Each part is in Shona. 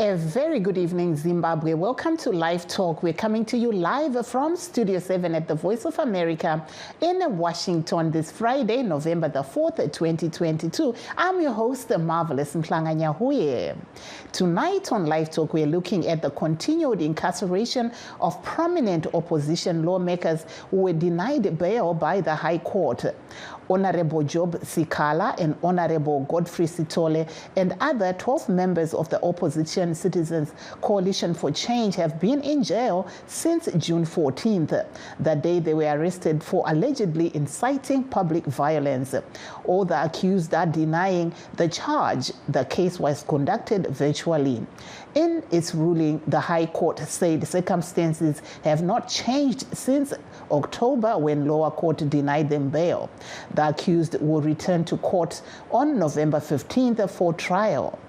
A very good evening, Zimbabwe. Welcome to Live Talk. We're coming to you live from Studio 7 at the Voice of America in Washington this Friday, November the 4th, 2022. I'm your host, the marvelous Mhlanga Nyahuye. Tonight on Live Talk, we're looking at the continued incarceration of prominent opposition lawmakers who were denied bail by the High Court. Honorable Job Sikala and Honorable Godfrey Sitole and other 12 members of the Opposition Citizens Coalition for Change have been in jail since June 14th, the day they were arrested for allegedly inciting public violence. All the accused are denying the charge. The case was conducted virtually. In its ruling, the High Court said circumstances have not changed since October when lower court denied them bail. The accused will return to court on November 15th for trial.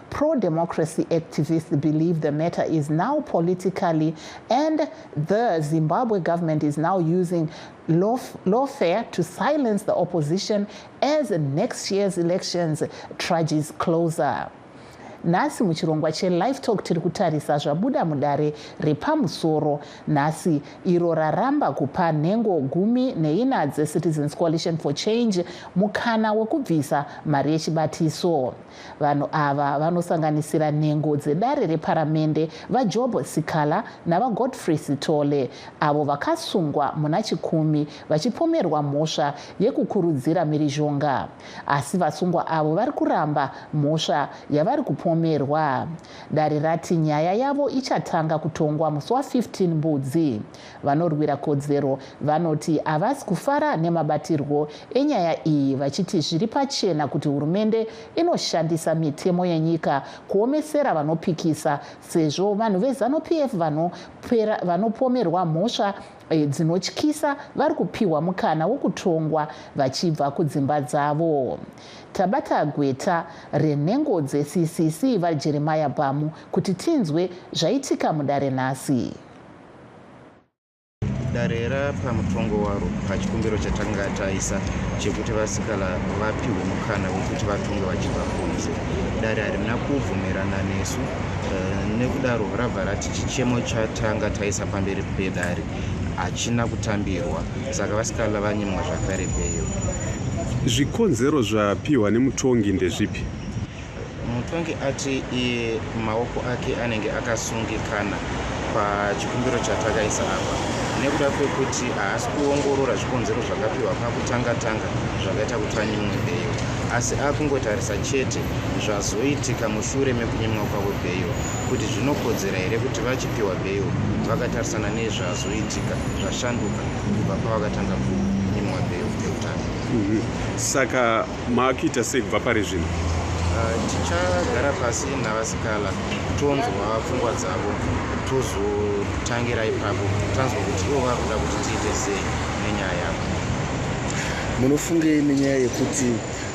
Pro-democracy activists believe the matter is now politically, and the Zimbabwe government is now using lawfare to silence the opposition as next year's elections trudges closer. Nasi muchirongwa che-Live Talk tiri kutarisa zvabuda mudare repamusoro nhasi iro raramba kupa nhengo 14 dzeCitizens Coalition for Change mukana wekubvisa mari yechibatiso. Vanhu ava vanosanganisira nhengo dzedare reparamende vaJob Sikala navaGodfrey Sitole, avo vakasungwa muna chikumi vachipomerwa mhosva yekukurudzira mhirizhonga. Asi vasungwa avo vari kuramba mhosva yavari kupomerwa. Dare rati nyaya yavo ichatanga kutongwa musi wa15 Mbudzi. Vanorwira kodzero vanoti havasi kufara nemabatirwo enyaya iyi, vachiti zviri pachena kuti hurumende inoshandisa mitemo yenyika kuomesera vanopikisa, sezvo vanhu veZANU-PF vanopomerwa mhosva dzinotyisa vari kupiwa mukana wokutongwa vachibva kudzimba dzavo. Tabata gweta renhengo dzeCCC vaJeremiah Bamu kuti tinzwe zvaitika mudare nhasi. Dare rapamutongo waro pachikumbiro chatanga taisa chekuti vasikala vapiwe mukana wekuti vatonge vachibva kunze. Dare harina kubvumirana nesu, nekudaro rabva rati chichemo chatanga taisa pamberi pedare hachina kutambirwa, saka vasikala vanyimwa zvakare beyo. Zvikonzero zvapiwa nemutongi ndezvipi? Mutongi ati maoko ake anenge akasungikana pachikumbiro chatakaisa apa, nekuda kwekuti haasi kuongorora zvikonzero zvakapiwa pakutanga zvakaita kuti anyimwe beyo, asi akungotarisa chete zvazoitika mushure mekunyimwa kwavo beyo, kuti zvinokodzera here kuti vachipiwa beyo vakatarisana nezvazoitika zvashanduka kubva pavakatanga kunyimwa beyo peutano. Saka makuita sei kubva pari zvino? Tichagara pasi navasikala tonzwa pfungwa dzavo, tozotangira ipapo tanzwa kuti ivo vakuda kuti tiite sei nenyaya yavo. Munofungei nenyaya yekuti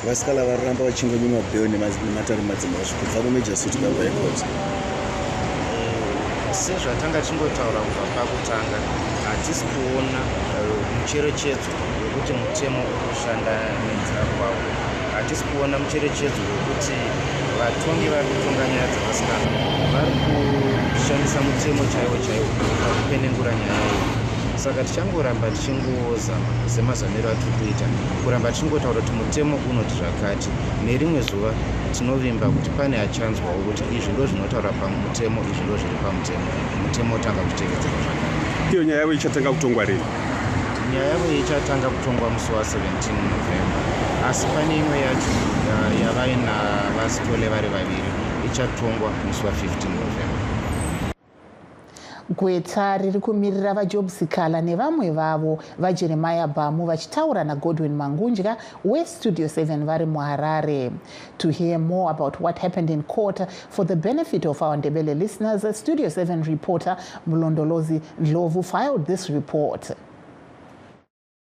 vasikala varamba vachingonyimwa beyo nematare madzimhosva kubva kumejasuti High Court? Sezvatanga tingotaura kubva pakutanga, hatisi kuona mucherechedzo wekuti mutemo unoshanda nenzira kwavo. Hatisi kuona mucherechedzo wekuti vatongi vari kutonga nyaya dzavasikana vari kushandisa mutemo chaiwo pakupenengura nyaya iyi. Saka tichangoramba tichingozama semazamiro atiri kuita, kuramba tichingotaura kuti mutemo unoti zvakati. Nerimwe zuva tinovimba kuti pane achanzwawo kuti izvi ndo zvinotaura pamutemo, izvi ndo zviri pamutemo, mutemo utanga kutevedzera zvakare. Iyo nyaya yavo ichatanga kutongwa rini? Nyaya yavo ichatanga kutongwa musi wa17 November, asi pane imwe yacho yavaina vaSitole vari vaviri ichatongwa musi wa15 November. Gweta riri kumirira vaJob Sikala nevamwe vavo vaJeremiah Bamu vachitaura naGodwin Mangunja weStudio 7 vari muHarare. To hear more about what happened in court, for the benefit of our Ndebele listeners, Studio 7 reporter Mlondolozi Ndlovu filed this report.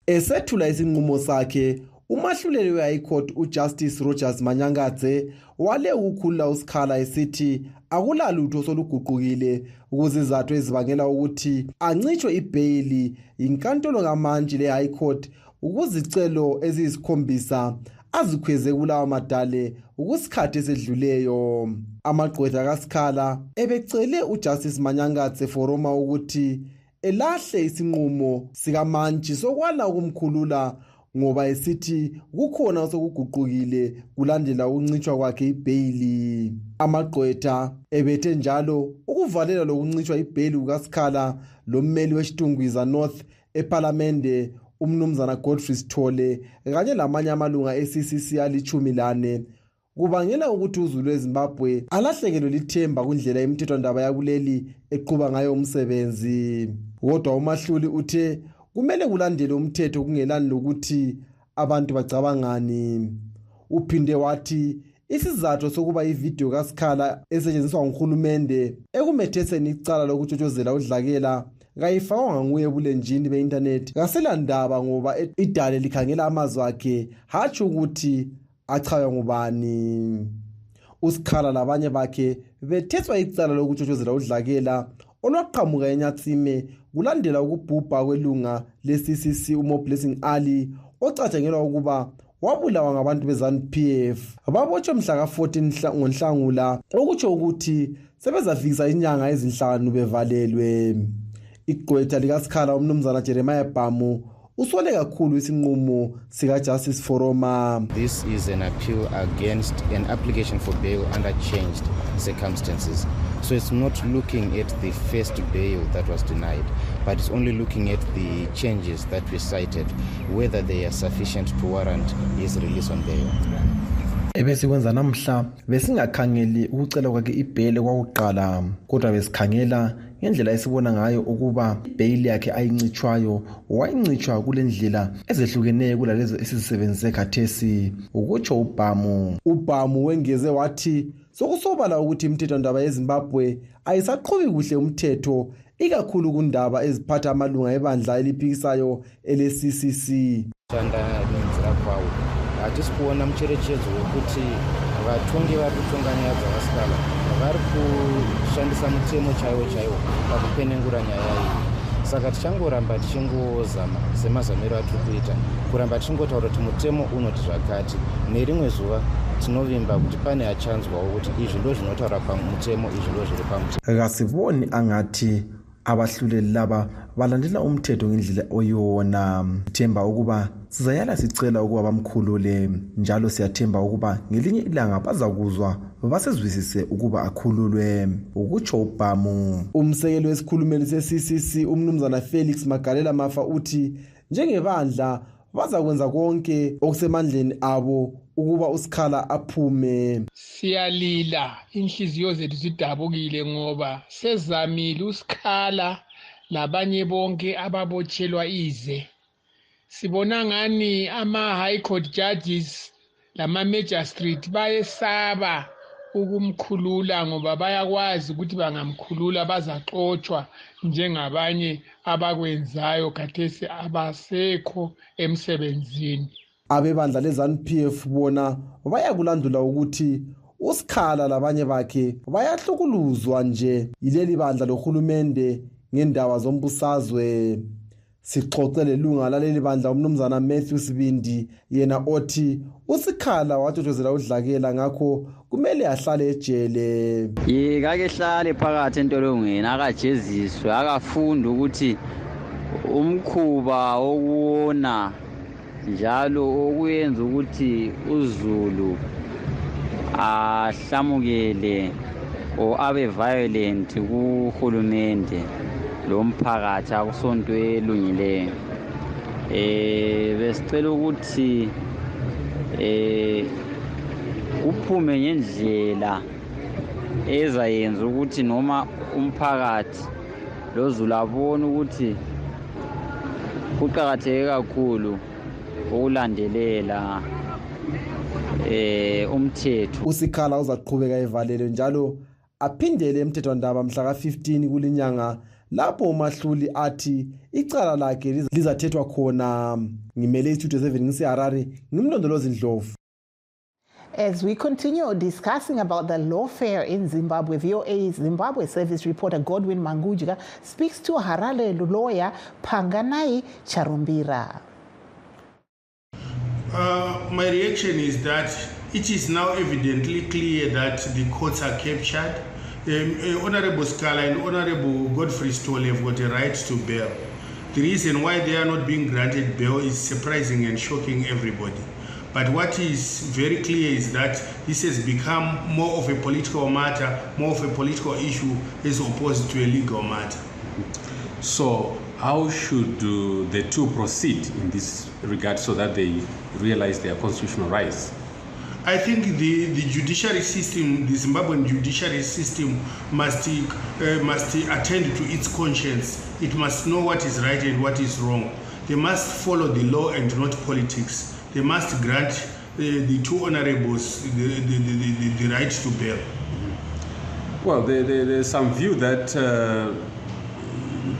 Esethula isinqumo sakhe, umahluleli we-High Court uJustice Rogers Manyangadze wale ukukhulula uSikhala esithi akulalutho soluguqukile ukuzizathu ezibangela ukuthi ancitshwe ibhayili inkantolo ngamanje le-High Court ukuzicelo eziyisikhombisa azikhweze kulawa madale ukusikhathi esedluleyo. Amagqwetha kaSikhala ebecele uJustice Manyangatse foroma ukuthi elahle isinqumo sikamantshi sokwala ukumkhulula ngoba esithi kukhona osokuguqukile kulandela ukuncitshwa kwakhe ibhayili. Amagqwetha ebethe njalo ukuvalela lokuncitshwa ibhayili kukaSikhala lommeli weShtungwiza North eParliamente umnumzana Godfrey Sithole kanye lamanye amalunga eCCC ali-14 kubangela ukuthi uZulu weZimbabwe alahlekelwe lithemba kundlela imithethwandaba yakuleli eqhuba ngayo umsebenzi. Kodwa uMahluli uthe kumele kulandele umthetho kungelani lokuthi abantu bacabangani. Uphinde wathi isizathu sokuba ivideo kaSikhala esetshenziswa nguhulumende ekumetheseni icala lokutshotshozela udlakela kayifakwa nguye ebulenjini be-internet kaselandaba ngoba idale likhangela amazwi akhe hatshi ukuthi achaywa ngubani. uSikhala labanye bakhe bethetswa icala lokutshotshozela udlakela olwaqhamuka eNyatsime kulandela ukubhubha kwelunga le-CCC uMoblessing Ali ocatshangelwa ukuba wabulawa ngabantu beZANU-PF. Babotshwe mhla ka-14 ngoNhlangula okutsho ukuthi sebezafikisa inyanga ezinhlanu bevalelwe. Igqwetha likaSikhala umnumzana Jeremiah Bhamu usole kakhulu isinqumo sikaJustice Foroma. This is an appeal against an application for bail under changed circumstances. So it's not looking at the first bail that was denied, but it's only looking at the changes that we cited, whether they are sufficient to warrant his release on bail. Ebesikwenza namhla besingakhangeli ukucela kwakhe ibhele kwakuqala kodwa besikhangela ngendlela esibona ngayo ukuba ibhayili yakhe ayincitshwayo wayincitshwa kule ndlela ezehlukeneyo kulalezo esizisebenzise khathesi ukutsho uBhamu. uBhamu wengeze wathi sokusobala ukuthi imithethwandaba yeZimbabwe ayisaqhubi kuhle umthetho ikakhulu kundaba eziphatha amalunga ebandla eliphikisayo ele-CCC. Hatisikuona mucherechedzo wekuti vatongi vari kutonganyadza vasikala vari kushandisa mutemo chaiwo pakupenengura nyaya iyi. Saka tichangoramba tichingozama semazamiro atiri kuita kuramba tichingotaura kuti mutemo unoti zvakati, nerimwe zuva tinovimba kuti pane achanzwawo kuti izvi ndo zvinotaura pamutemo, izvi ndo zviri pamutemo. Kasiboni angati abahluleli laba balandela umthetho ngendlela oyona. Themba ukuba sizayala sicela ukuba bamkhulule njalo siyathemba ukuba ngelinye ilanga bazakuzwa basezwisise ukuba akhululwe ukutsho uBhamu. Umsekeli wesikhulumeli se-CCC umnumzana Felix Magalela Mafa uthi njengebandla bazakwenza konke okusemandleni abo ukuba uSikhala aphume. Siyalila, inhliziyo zethu zidabukile ngoba sezamile uSikhala labanye bonke ababotshelwa ize. Sibona ngani ama-high court judges lama-magistrate bayesaba ukumkhulula ngoba bayakwazi ukuthi bangamkhulula bazaxotshwa njengabanye abakwenzayo khathesi abasekho emsebenzini. Abebandla leZANU-PF bona bayakulandula ukuthi uSikhala labanye bakhe bayahlukuluzwa nje yileli bandla lohulumende ngendaba zombusazwe. Sixoxele lunga laleli bandla umnumzana Matthew Sibindi yena othi uSikhala watshotshozela udlakela ngakho kumele ahlale ejele. Kake hlale phakathi entolongweni akajeziswe akafunda ukuthi umkhuba okuwona njalo okuyenza ukuthi uZulu ahlamukele o abe violent kuhulumende lo mphakathi akusonto elungileyo. Besicela ukuthi uphume ngendlela ezayenza ukuthi noma umphakathi lo Zulu abone ukuthi kuqakatheke kakhulu ukulandelela umthetho. uSikhala uzaqhubeka evalelwe njalo aphindele emthethwandaba mhla ka-15 kulinyanga lapho uMahluli athi icala lakhe lizathethwa khona. Ngimele iStudio 7 ngiseHarare, ngimlondolozi Ndlovu. As we continue discussing about the lawfare in Zimbabwe, VOA Zimbabwe service reporter Godwin Mangujiga speaks to Harare lawyer Panganai Charumbira. My reaction is that it is now evidently clear that the courts are captured. Honorable Scala and Honorable Godfrey Stoll have got a right to bail. The reason why they are not being granted bail is surprising and shocking everybody. But what is very clear is that this has become more of a political matter, more of a political issue as opposed to a legal matter. So how should the two proceed in this regard so that they realize their constitutional rights? I think the judiciary system, the Zimbabwean judiciary system must attend to its conscience. It must know what is right and what is wrong. They must follow the law and not politics. They must grant the two honorables the right to bail. Well, there's some view that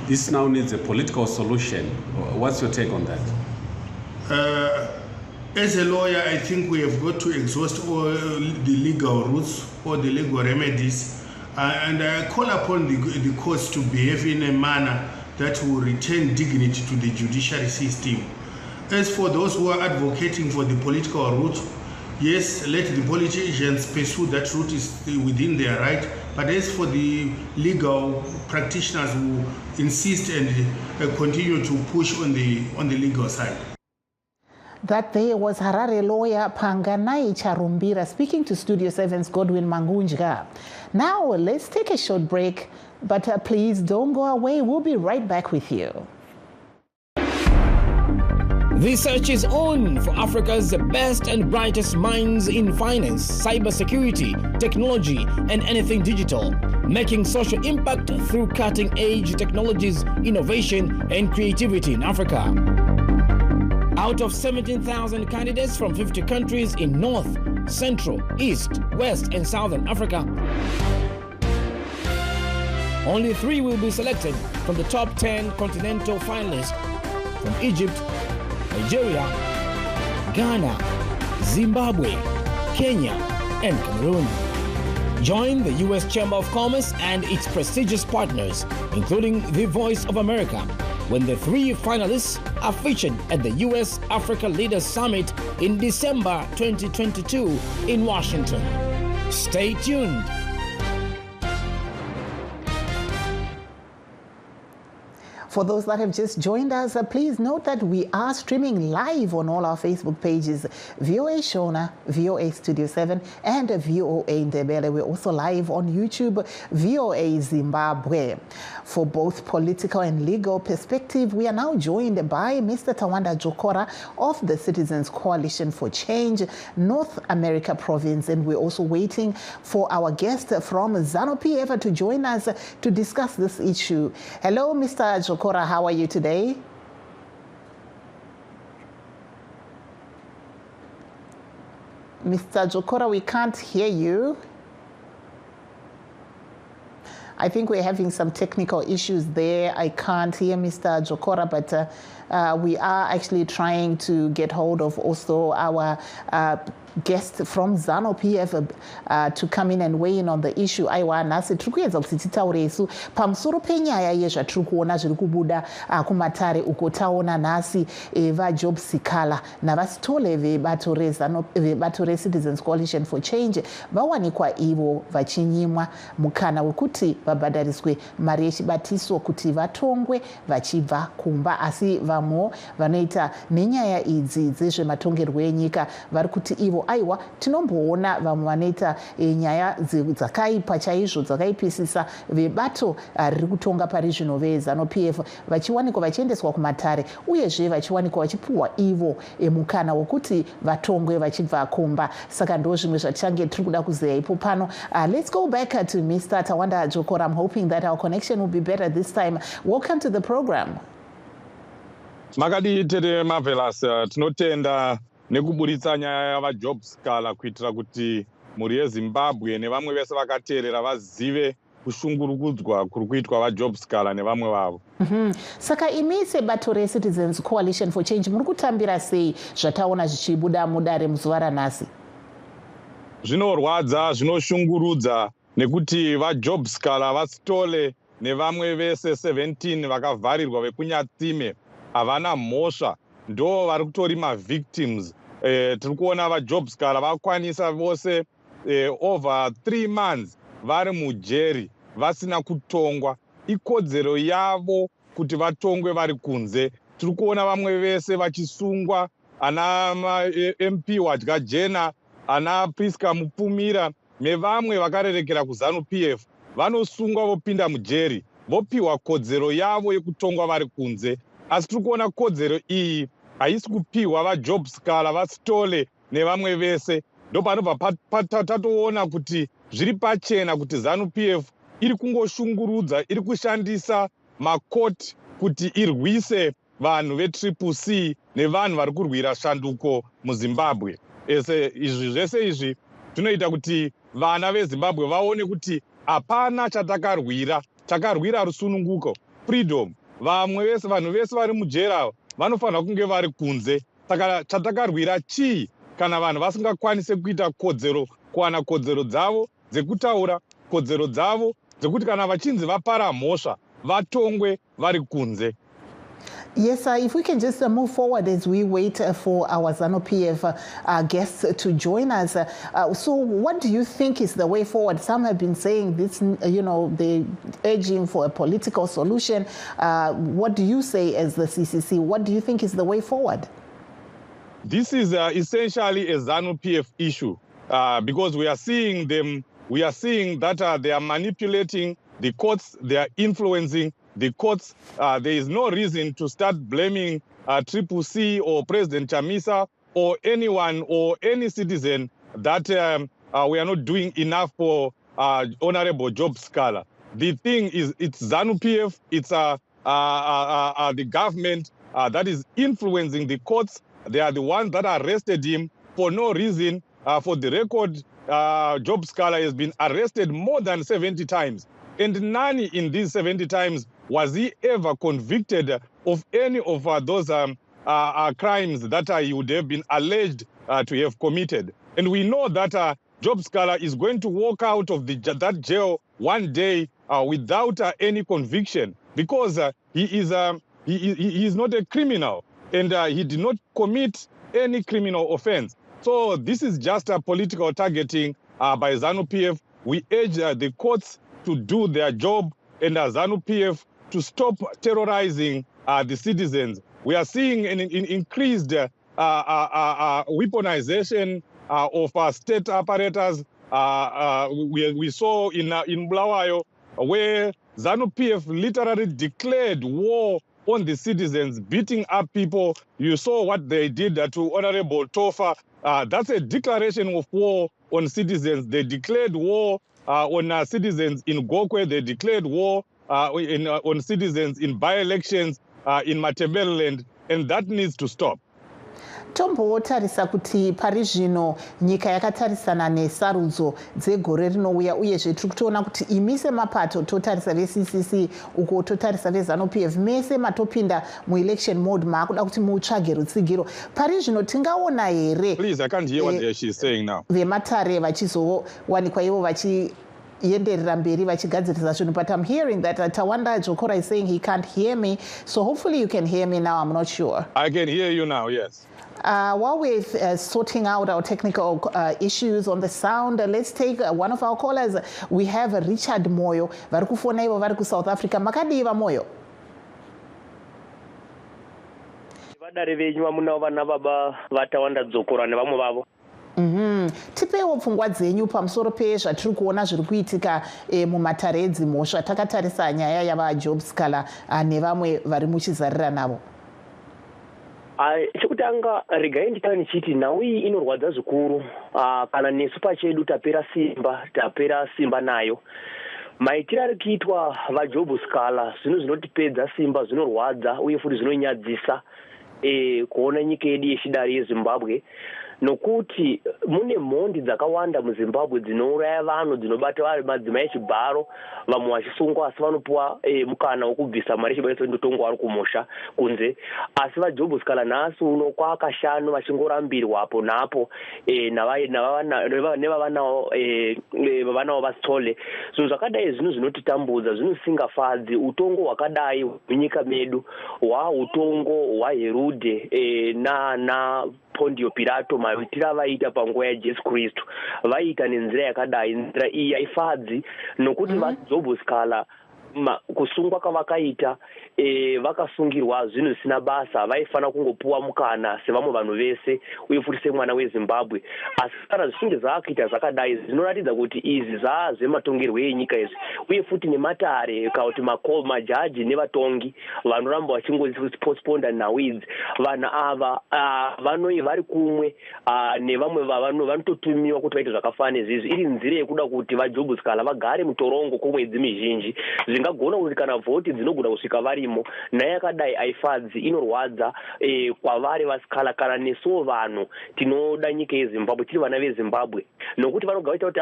this now needs a political solution. What's your take on that? As a lawyer, I think we have got to exhaust all the legal routes, all the legal remedies, and I call upon the courts to behave in a manner that will return dignity to the judiciary system. As for those who are advocating for the political route, yes, let the politicians pursue that route is within their right, but as for the legal practitioners who insist and continue to push on the legal side. That there was Harare lawyer Panganai Charumbira speaking to Studio 7's Godwin Mangunjga. Now let's take a short break, but please don't go away. We'll be right back with you. The search is on for Africa's best and brightest minds in finance, cybersecurity, technology, and anything digital, making social impact through cutting-edge technologies, innovation, and creativity in Africa. Out of 17,000 candidates from 50 countries in North, Central, East, West, and Southern Africa, only 3 will be selected from the top 10 continental finalists from Egypt, Nigeria, Ghana, Zimbabwe, Kenya, and Cameroon. Join the U.S. Chamber of Commerce and its prestigious partners, including the Voice of America, when the 3 finalists are featured at the U.S. Africa Leaders Summit in December 2022 in Washington. Stay tuned. For those that have just joined us, please note that we are streaming live on all our Facebook pages, VOA Shona, VOA Studio 7, and VOA Ndebele. We're also live on YouTube, VOA Zimbabwe. For both political and legal perspective, we are now joined by Mr. Tawanda Jokora of the Citizens Coalition for Change, North America Province, and we're also waiting for our guest from ZANU-PF to join us to discuss this issue. Hello, Mr. Jokora. How are you today? Mr. Jokora, we can't hear you. I think we're having some technical issues there. I can't hear Mr. Jokora, but we are actually trying to get hold of also our guest from ZANU-PF to come in and weigh in on the issue. Aiwa nasi tiri kuedza kuti titaure isu pamusoro penyaya yezvatiri kuona zviri kubuda kumatare uko taona nhasi vajob sikala navasitole vebato reCitizens Coalition for Change vawanikwa ivo vachinyimwa mukana wekuti vabhadhariswe mari yechibatiso kuti vatongwe vachibva kumba, asi vamwe vanoita nenyaya idzi dzezvematongerwo enyika vari kuti ivo aiwa tinomboona vamwe vanoita nyaya dzakaipa chaizvo dzakaipisisa vebato riri kutonga pari zvino veZANU-PF vachiwanikwa vachiendeswa kumatare uyezve vachiwanikwa vachipuhwa ivo mukana wekuti vatongwe vachibva kumba. Saka ndo zvimwe zvatichange tiri kuda kuzeya ipo pano. Let's go back to Mr. Tawanda Jokora. I'm hoping that our connection will be better this time. Welcome to the program. Makadi tere marvelous. Tinotenda nekuburitsa nyaya yavajob sikala kuitira kuti mhuri yeZimbabwe nevamwe vese vakateerera vazive kushungurukudzwa kuri kuitwa vajob sikala nevamwe vavo. Saka imi sebato reCitizens Coalition for Change muri kutambira sei zvataona zvichibuda mudare muzuva ranhasi? Zvinorwadza, zvinoshungurudza nekuti vajob sikala vasitole nevamwe vese 17 vakavharirwa vekunyatsime havana mhosva ndo vari kutori mavictims tiri kuona vajob scholar vakwanisa vose over 3 months vari mujeri vasina kutongwa. Ikodzero yavo kuti vatongwe vari kunze. Tiri kuona vamwe vese vachisungwa, ana MP wadya jena, ana Priska Mupumira nevamwe vakarerekera kuzanu PF vanosungwa vopinda mujeri vopiwa kodzero yavo yekutongwa vari kunze. Asi tiri kuona kodzero iyi haisi kupiwa vajob scholar vasitole nevamwe vese. Ndopanobva tatoona kuti zviri pachena kuti zanu PF iri kungoshungurudza, iri kushandisa makoti kuti irwise vanhu veCCC nevanhu vari kurwira shanduko muZimbabwe. Izvi zvese izvi zvinoita kuti vana veZimbabwe vaone kuti hapana chatakarwira, takarwira rusununguko, freedom. Vamwe vese, vanhu vese vari mujera vanofanira kunge vari kunze. Saka chatakarwira chii kana vanhu vasingakwanise kuita kodzero, kuwana kodzero dzavo dzekutaura, kodzero dzavo dzekuti kana vachinzi vapara mhosva vatongwe vari kunze. Yes, if we can just move forward as we wait for our ZANU-PF guests to join us. So what do you think is the way forward? Some have been saying this, they're urging for a political solution. What do you say as the CCC? What do you think is the way forward? This is essentially a ZANU-PF issue because we are seeing that they are manipulating the courts, they are influencing the courts. There is no reason to start blaming CCC or President Chamisa or anyone or any citizen that we are not doing enough for Honorable Job Scholar. The thing is, it's ZANU-PF, it's the government that is influencing the courts. They are the ones that arrested him for no reason. For the record, Job Scholar has been arrested more than 70 times. And none in these 70 times was he ever convicted of any of those crimes that he would have been alleged to have committed. And we know that Job Scholar is going to walk out of that jail one day without any conviction because he is not a criminal and he did not commit any criminal offense. So this is just a political targeting by ZANU-PF. We urge the courts to do their job and ZANU-PF to stop terrorizing the citizens. We are seeing an increased weaponization of state apparatus. We saw in Bulawayo where ZANU-PF literally declared war on the citizens, beating up people. You saw what they did to Honorable Tofa. That's a declaration of war on citizens. They declared war on citizens in Gokwe. They declared war on citizens in by-elections in Matabeleland, and that needs to stop. Tombotarisa kuti pari zvino nyika yakatarisana nesarudzo dzegore rinouya uyezve tiri kutoona kuti imise mapato totarisa veCCC uko totarisa veZANU-PF mese matopinda muelection mode maakuda kuti mutsvage rutsigiro. Pari zvino tingaona here Please, I can't hear what she's saying now. Vematare vachizowanikwa ivo vachienderera mberi vachigadzirisa zvinhu, but I'm hearing that Tawanda Jokora is saying he can't hear me, so hopefully you can hear me now. I'm not sure. I can hear you now, yes. While we're sorting out our technical issues on the sound, let's take one of our callers. We have Richard Moyo. Vari kufona ivo vari South Africa. Makadiva Moyo. Vadare venyu vamuna vana baba vatawanda dzokora nevamwe vavo. Tipewo pfungwa dzenyu pamusoro pezvatiri kuona zviri kuitika mumatare edzimhosva takatarisa nyaya yavaJob Scholar nevamwe vari muchizarira navo. Chekutanga regai nditani chiti nhau iyi inorwadza zvikuru kana nesu pachedu tapera simba nayo. Maitiro ari kuitwa vaJob Scholar zvinhu zvinotipedza simba, zvinorwadza uye futi zvinonyadzisa kuona nyika yedu yechidare yeZimbabwe, nokuti mune mhondi dzakawanda muZimbabwe dzinouraya vanhu, dzinobata madzimai echibharo, vamwe vachisungwa asi vanopuwa mukana wokubvisa mari chibairo ndotongwa vari kumusha kunze. Asi vaJob Scholar nhasi uno kwakashanu vachingorambirwa apo napo nevavanawo vasitole. Zvinhu zvakadai zvinhu zvinotitambudza, zvinhu zvisingafadzi. Utongo hwakadai munyika medu hwautongo hwaherude Pondio Pilato maitira vaita panguva yaJesu Kristu vaita nenzira yakadai, nzira iyi haifadzi nokuti vaJobhu Skala kusungwa kwavakaita vakasungirwa zvinhu zvisina basa, vaifana kungopuwa mukana sevamwe vanhu vese uye futi semwana weZimbabwe. Asi kana zvichinge zvakaita zvakadai zvinoratidza kuti izvi zvazvematongerwo enyika izvi, uye futi nematare kana kuti majaji nevatongi vanoramba vachingopostponda nhau idzi. Vanhu ava vari kumwe nevamwe vanototumiwa kuti vaite zvakafanana nezvizvi, iri nzira yekuda kuti vaJobhu Skala vagare mutorongo kwemwedzi mizhinji. Zvingagona kuti kana vhoti dzinogona kusvika varimo, naye yakadai haifadzi, inorwadza kwavari vaSkala kana nesuwo vanhu tinoda nyika yeZimbabwe, tiri vana veZimbabwe, nokuti vanogavaita kuti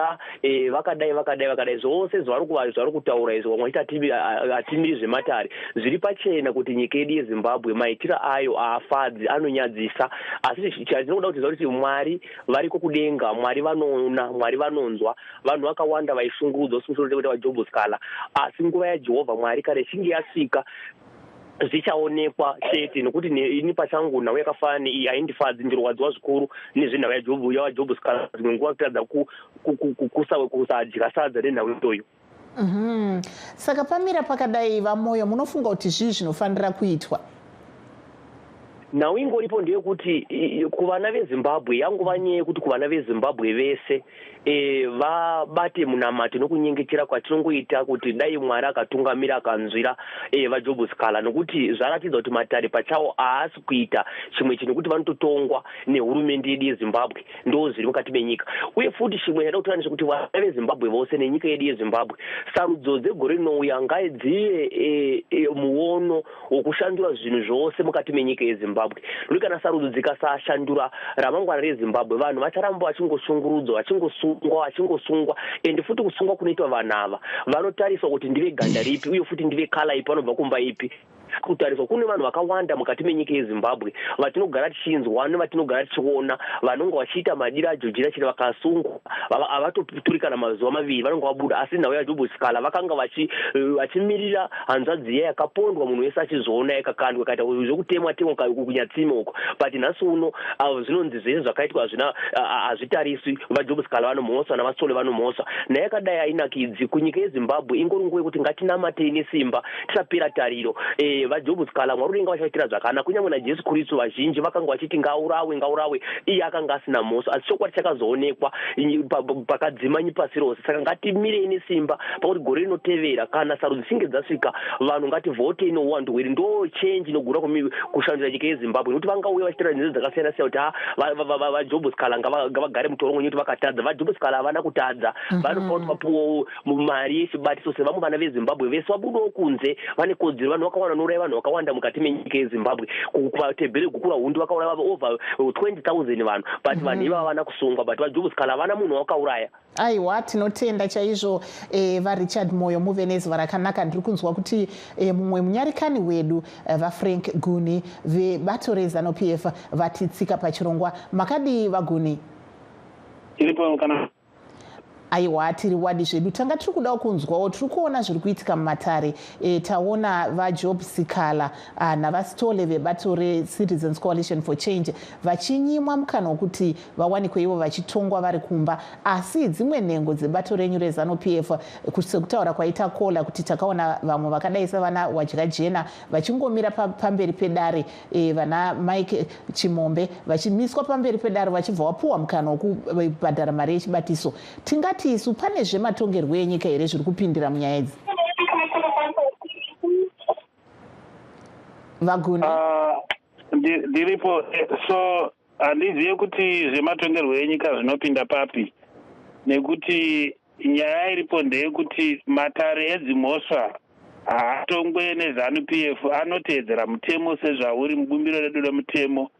vakadai zvose zvari kutaura izvo vamwe vachiti hatimiri zvematare, zviri pachena kuti nyika yedu yeZimbabwe maitira ayo haafadzi, anonyadzisa. Asi chatinoda kuti kuti Mwari variko kudenga, Mwari vanoona, Mwari vanonzwa. Vanhu vakawanda vaishungurudzwa kuti vaJobhu Skala, asi nguva yaJehovha Mwari kare ichinge yasvika zvichaonekwa chete, nokuti ini pachangu nhau yakafanana iyi haindifadzi, ndirwadziwa zvikuru nezvenhau yaJobhu Skala dzimwe nguva kutadza kusadya sadza nenhau iyoyo. Saka pamira pakadai vamoyo, munofunga kuti zvii zvinofanira kuitwa? Nhau ingoripo ndeyekuti kuvana veZimbabwe yangova nyaya yekuti kuvana veZimbabwe vese vabate munamato nokunyengetera kwatinongoita kuti dai Mwari akatungamira akanzwira vaJobhu Skala, nokuti zvaratidza kuti matare pachawo haasi kuita chimwe chinhu, kuti vanototongwa nehurumende yedu yeZimbabwe, ndo zviri mukati menyika. Uye futi chimwe chada kutoranisa kuti vana veZimbabwe vose nenyika yedu yeZimbabwe, sarudzo dzegore rinouya ngaidzive muono wokushandura zvinhu zvose mukati menyika yeZimbabwe. Nekuti kana sarudzo dzikasashandura ramangwana reZimbabwe, vanhu vacharamba vachingoshungurudzwa, vachingosungwa, ende futi kusungwa kunoitwa vanhu ava vanotariswa kuti ndive ganda ripi uye futi ndive kala ipi, vanobva kumba ipi. Kutariswa kune vanhu vakawanda mukati menyika yeZimbabwe vatinogara tichinzwa nevatinogara tichiona vanonga vachiita madiro ajojira chiri vakasungwa, havatoturikana mazuva maviri vanonga vabuda. Asi nhau yaJobhu Skala vakanga vachimirira hanzvadzi iya yakapondwa, munhu wese achizviona, yakakandwa ikaita zvokutemwa kunyatsime uko. But nhasi uno zvinonzi zvese zvakaitwa hazvitariswi, vaJobhu Skala vanomhosva navaSole vanomhosva. Naye yakadai hainakidzi kunyika yeZimbabwe, ingori nguva yekuti ngatinamatei nesimba tisapera tariro. VaJobhu Skala Mwari udenga vachaitira zvakanaka, kunyange naJesu Kristu vazhinji vakanga vachiti ngaurawe, iye akanga asina mhosva, asi chokwadi chakazoonekwa pakadzimanyi pasi rose. Saka ngatimirei nesimba pakuti gore rinotevera kana sarudzo dzichinge dzasvika, vanhu ngativhotei nouwandu hwedu, ndo chenji inogona kushandura nyika yeZimbabwe, nokuti vangauya vachiitira nzira dzakasiyana siyana kuti vaJobhu Skala ngavagare mutorongo nekuti vakatadza. VaJobhu Skala havana kutadza, vanofanira kuti vapuwawo mari yechibatiso sevamwe vana veZimbabwe vese vabudawo kunze, vane kodzero. Vanhu vakawanda nouraya vanhu vakawanda mukati menyika yeZimbabwe, kuvatebheri gukura hundi vakauraya over 20,000 vanhu, but vanhu iva havana kusungwa, but vaJobhu Skala havana munhu wakauraya. Aiwa, tinotenda chaizvo vaRichard Moyo muvenezva rakanaka. Ndiri kunzwa kuti mumwe munyarikani wedu vaFrank Guni vebato reZANU-PF vatitsika pachirongwa. Makadii vaGuni? Tiripo kana aiwa, tiri wadi zvedu. Tanga tiri kudawo kunzwawo, tiri kuona zviri kuitika mumatare. Taona vaJobhu Skala navaStole vebato reCitizens Coalition for Change vachinyimwa mukana wokuti vawanikwe ivo vachitongwa vari kumba, asi dzimwe nhengo dzebato renyu reZANU-PF sekutaura kwaita Kola kuti takaona vamwe vakadai savana Wadya Jena vachingomira pamberi pedare, vana Mike Chimombe vachimiswa pamberi pedare vachibva vapuwa mukana wokubhadhara mari yechibatiso. Tingati isu pane zvematongerwo enyika here zviri kupindira munyaya idzi? Vaguni ndiripo, so handizive kuti zvematongerwo enyika zvinopinda papi, nekuti nyaya iripo ndeyekuti matare edzimhosva haatongwe neZANU-PF, anoteedzera mutemo sezvauri mubumbiro redu remutemo.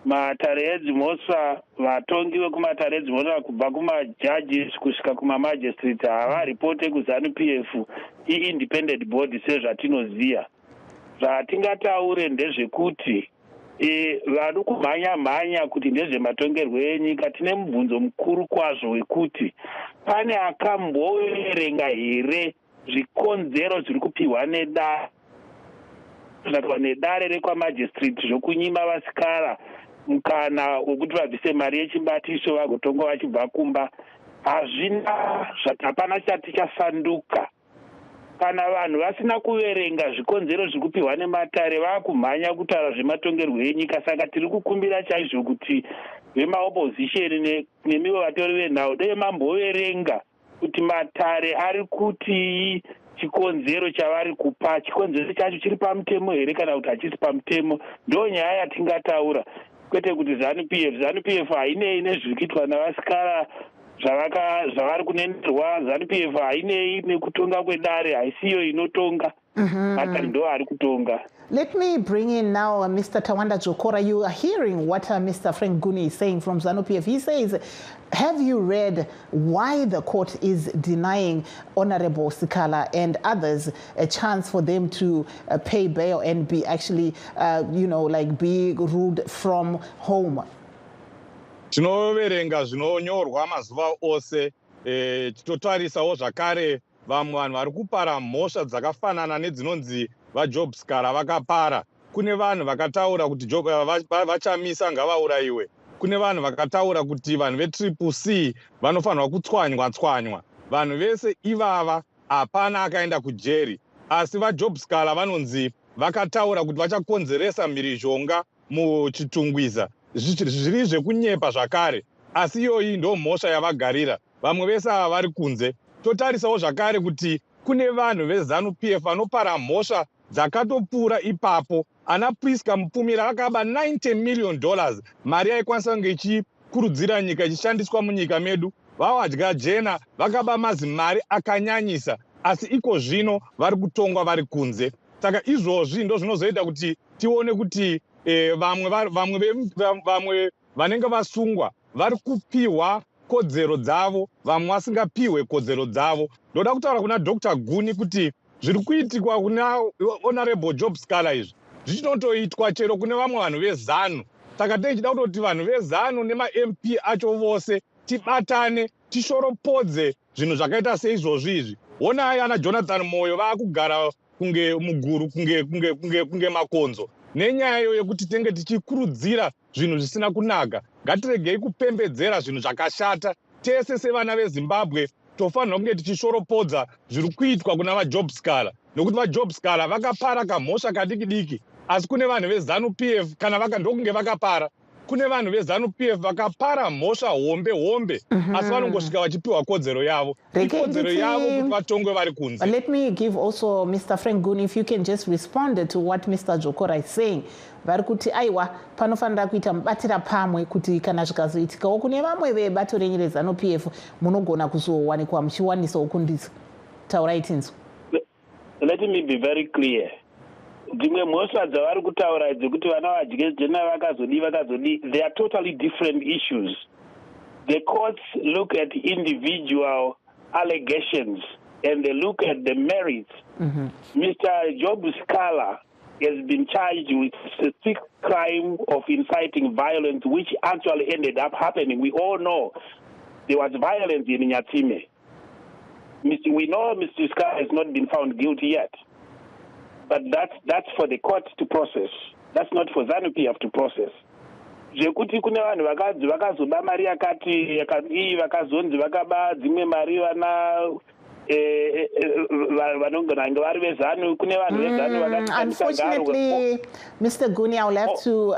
Matare edzimhosva, vatongi vekumatare edzimhosva kubva kumajaji kusvika kumamajistrate havaripote kuZANU-PF, i-independent body sezvatinoziva. Zvatingataure ndezvekuti vari kumhanya kuti ndezvematongerwo enyika, tine mubvunzo mukuru kwazvo wekuti pane akamboverenga here zvikonzero zviri kupiwa nedare rekwamajistrate zvokunyima vaSkala mukana wekuti vabvise mari yechimbatiso vagotonga vachibva kumba. Hapana chati chasanduka. Kana vanhu vasina kuverenga zvikonzero zviri kupiwa nematare vakumhanya kutaura zvematongerwo enyika. Saka tiri kukumbira chaizvo kuti vemaopposition nemivo vatori venhau dei mamboverenga kuti matare ari kuti chikonzero chavari kupa chikonzero chacho chiri pamutemo here kana kuti hachisi pamutemo. Ndo nyaya yatingataura, kwete kuti ZANU-PF hainei nezviri kuitwa navasikara zvavari kunenderwa. ZANU-PF hainei nekutonga kwedare, haisiyo inotonga. Matare ndo ari kutonga. Let me bring in now Mr. Tawanda Jokora. You are hearing what Mr. Frank Guni is saying from ZANU-PF. He says, have you read why the court is denying Honorable Sikala and others a chance for them to pay bail and be actually, be ruled from home? Tinoverenga zvinonyorwa mazuva ose titotarisawo zvakare vamwe vanhu vari kupara mhosva dzakafanana nedzinonzi vajob skara vakapara. Kune vanhu vakataura kuti vachamisa ngavaurayiwe. Kune vanhu vakataura kuti vanhu vetriple C vanofanirwa kutswanywa. Vanhu vese ivava hapana akaenda kujeri. Asi vajob skara vanonzi vakataura kuti vachakonzeresa mhirizhonga muchitungwiza. Zviri zvekunyepa zvakare. Asi iyoyi ndo mhosva yavagarira. Vamwe vese ava vari kunze. Totarisawo zvakare kuti kune vanhu veZANU-PF vanopara mhosva dzakatopfuura ipapo. Ana Priska Mupfumira vakaba $90 million. Mari yaikwanisa kunge ichikurudzira nyika ichishandiswa munyika medu. Vawadya jena vakaba mazimari akanyanyisa. Asi iko zvino vari kutongwa vari kunze. Saka izvozvi ndo zvinozoita kuti tione kuti vamwe vanenge vasungwa vari kupiwa kodzero dzavo, vamwe vasingapiwe kodzero dzavo. Ndoda kutaura kuna Dr. Guni kuti zviri kuitikwa kuna Honorable Job Skala izvi zvichinotoitwa chero kune vamwe vanhu veZANU. Saka tichida kutoti vanhu veZANU nema-MP acho vose tibatane tishoropodze zvinhu zvakaita seizvozvi izvi. Honai ana Jonathan Moyo vaakugara kunge muguru kunge makonzo nenyaya yekuti tenge tichikurudzira zvinhu zvisina kunaka. Ngatiregei kupembedzera zvinhu zvakashata. Tese sevana veZimbabwe tofanirwa kunge tichishhoropodza zviri kuitwa kuna vajob skala, nokuti vajob skala vakapara kamhosva kadiki-diki. Asi kune vanhu veZANU-PF kana ndokunge vakapara, kune vanhu veZANU-PF vakapara mhosva hombe asi vanongosvika vachipiwa kodzero yavo. Ikodzero yavo kuti vatongwe vari kunze. Let me give also Mr. Frank Guni, if you can just respond to what Mr. Jokora is saying. Vari kuti aiwa panofanira kuita mubatira pamwe kuti kana zvikazoitikawo kune vamwe vebato renyu reZANU-PF munogona kuzowanikwa muchiwanisawo kundisa. Taurai tinzwa. Let me be very clear. Dzimwe mhosva dzavari kutaura dzekuti vana vadye jena vakazodi, they are totally different issues. The courts look at individual allegations and they look at the merits. Mr. Job Skala has been charged with a sick crime of inciting violence, which actually ended up happening. We all know there was violence in Nyatsime. We know Mr. Skala has not been found guilty yet. But that's for the court to process. That's not for ZANU-PF to process. Zvekuti kune vanhu vakazoba mari yakati vakazonzi vakaba dzimwe mari vana Unfortunately, Mr. Guni, I will have to,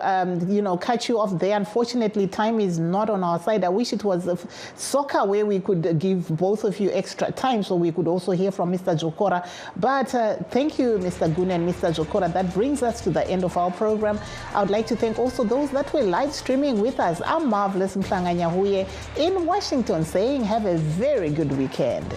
cut you off there. Unfortunately, time is not on our side. I wish it was soccer where we could give both of you extra time so we could also hear from Mr. Jokora. But thank you, Mr. Guni and Mr. Jokora. That brings us to the end of our program. I would like to thank also those that were live streaming with us. I'm Marvelous Mhlanga Nyahuye in Washington saying have a very good weekend.